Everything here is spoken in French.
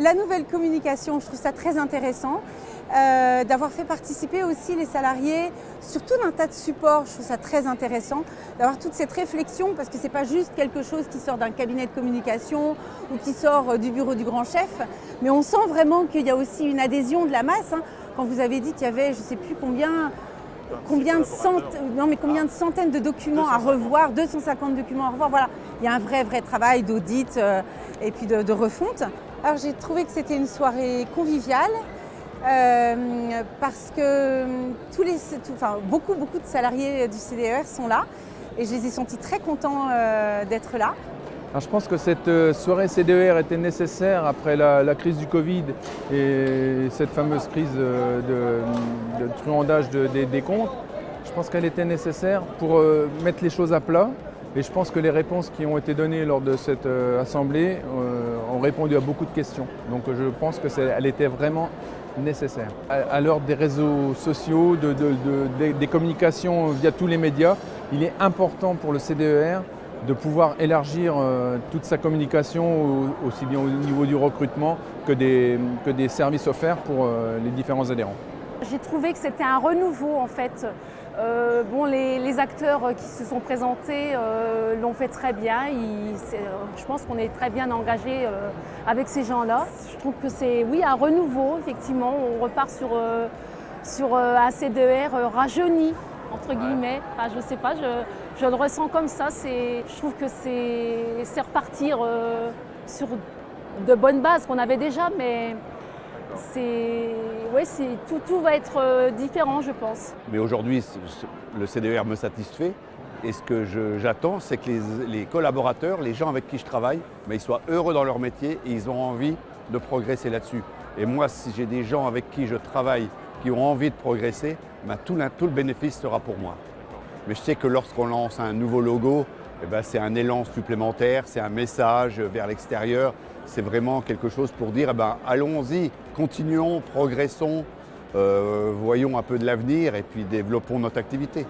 La nouvelle communication, je trouve ça très intéressant. D'avoir fait participer aussi les salariés sur tout un tas de supports, je trouve ça très intéressant. D'avoir toute cette réflexion, parce que ce n'est pas juste quelque chose qui sort d'un cabinet de communication ou qui sort du bureau du grand chef, mais on sent vraiment qu'il y a aussi une adhésion de la masse. Quand vous avez dit qu'il y avait, je ne sais plus combien de centaines de documents à revoir, 250 documents à revoir, voilà. Il y a un vrai travail d'audit et puis de refonte. Alors j'ai trouvé que c'était une soirée conviviale. Parce que beaucoup de salariés du CDER sont là et je les ai sentis très contents d'être là. Alors, je pense que cette soirée CDER était nécessaire après la crise du Covid et cette fameuse crise de truandage des comptes. Je pense qu'elle était nécessaire pour mettre les choses à plat. Et je pense que les réponses qui ont été données lors de cette assemblée ont répondu à beaucoup de questions. Donc je pense qu'elle était vraiment nécessaire. À l'heure des réseaux sociaux, des communications via tous les médias, il est important pour le CDER de pouvoir élargir toute sa communication, aussi bien au niveau du recrutement que des services offerts pour les différents adhérents. J'ai trouvé que c'était un renouveau en fait. Les acteurs qui se sont présentés l'ont fait très bien. Je pense qu'on est très bien engagé avec ces gens-là. Je trouve que c'est un renouveau, effectivement. On repart sur un CDER rajeuni, entre guillemets. Enfin, je ne sais pas, je le ressens comme ça. Je trouve que c'est repartir sur de bonnes bases qu'on avait déjà, mais tout va être différent, je pense. Mais aujourd'hui, le CDER me satisfait. Et ce que j'attends, c'est que les collaborateurs, les gens avec qui je travaille, ils soient heureux dans leur métier et ils ont envie de progresser là-dessus. Et moi, si j'ai des gens avec qui je travaille qui ont envie de progresser, tout le bénéfice sera pour moi. Mais je sais que lorsqu'on lance un nouveau logo, c'est un élan supplémentaire, c'est un message vers l'extérieur. C'est vraiment quelque chose pour dire, allons-y, continuons, progressons, voyons un peu de l'avenir et puis développons notre activité.